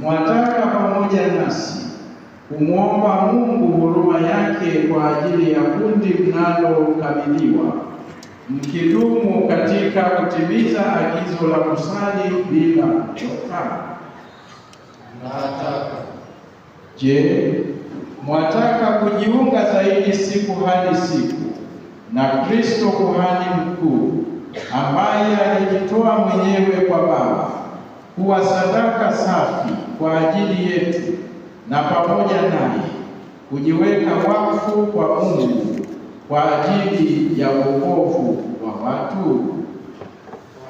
mwataka pamoja nasi kumwomba Mungu huruma yake kwa ajili ya kundi mnalokabidhiwa, mkidumu katika kutimiza agizo la kusali bila kuchoka. Je, mwataka kujiunga zaidi siku hadi siku na Kristo kuhani mkuu, ambaye alijitoa mwenyewe kwa Baba kuwa sadaka safi kwa ajili yetu, na pamoja naye kujiweka wakfu kwa Mungu kwa ajili ya wokovu wa watu?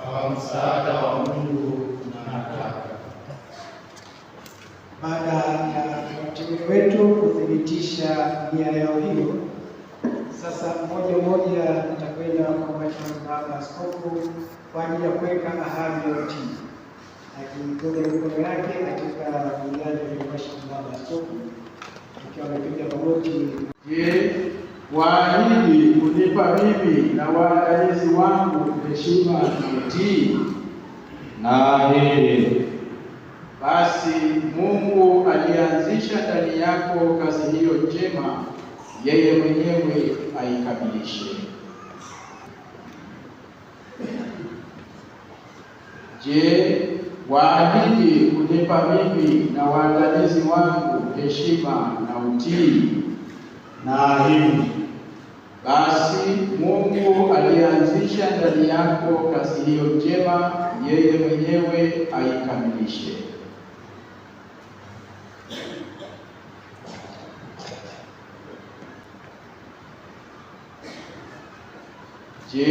Kwa msaada wa Mungu tunataka. Baada ya wateule wetu kuthibitisha nia yao hiyo, sasa mmoja nitakwenda kwa Mhashamu Baba Askofu kwa ajili ya kuweka ahadi ya utii, akigonga mikono yake katika viganja vya Mhashamu Baba Askofu akiwa amepiga magoti. Je, waahidi kunipa mimi na waangalizi wangu heshima na utii? Naahidi. Basi Mungu alianzisha ndani yako kazi hiyo njema, yeye mwenyewe aikamilishe. Je, waahidi kunipa mimi na waangalizi wangu heshima na utii? Naahidi. Basi Mungu alianzisha ndani yako kazi hiyo njema, yeye mwenyewe aikamilishe. Je,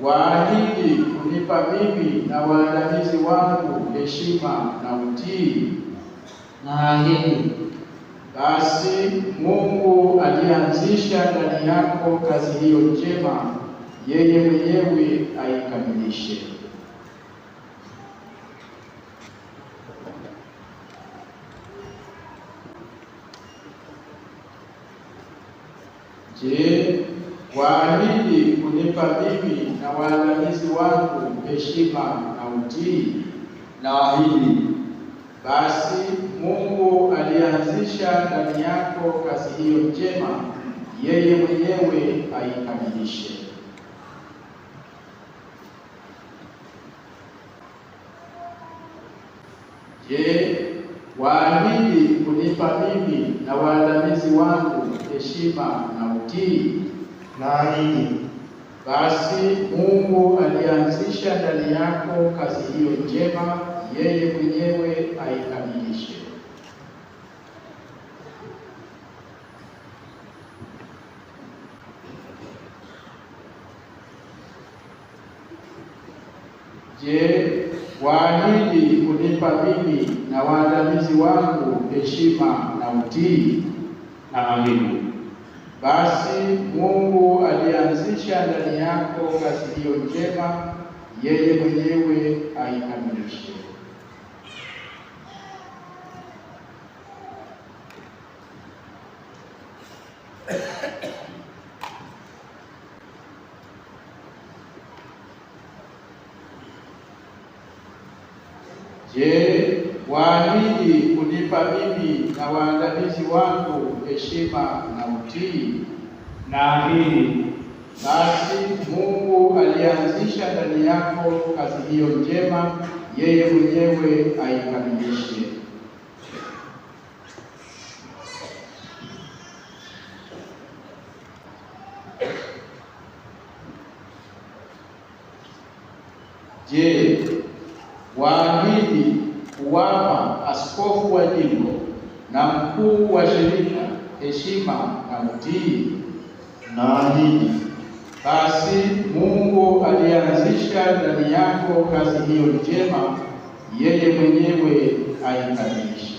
waahidi kunipa mimi na waandamizi wangu heshima na utii? Naahidi. Basi Mungu alianzisha ndani yako kazi hiyo njema, yeye mwenyewe aikamilishe. Je, waahidi kunipa mimi na waandamizi wangu heshima na utii? Naahidi. Basi Mungu alianzisha ndani yako kazi hiyo njema, yeye mwenyewe aikamilishe. Je, waahidi kunipa mimi na waandamizi wangu heshima na utii? Naahidi. Basi Mungu alianzisha ndani yako kazi hiyo njema, yeye mwenyewe aikamilishe. Je, waahidi kunipa mimi na waandamizi wangu heshima na utii? Naahidi. Basi Mungu alianzisha ndani yako kazi hiyo njema, yeye mwenyewe aikamilishe. Je, waahidi kunipa mimi na waandamizi wangu heshima na utii? Naahidi. Basi Mungu alianzisha ndani yako kazi hiyo njema, yeye mwenyewe aikamilishe. Je, waahidi kuwapa askofu wa jimbo na mkuu wa shirika heshima na utii? Naahidi. Basi Mungu alianzisha ndani yako kazi hiyo njema, yeye mwenyewe aikamilishe.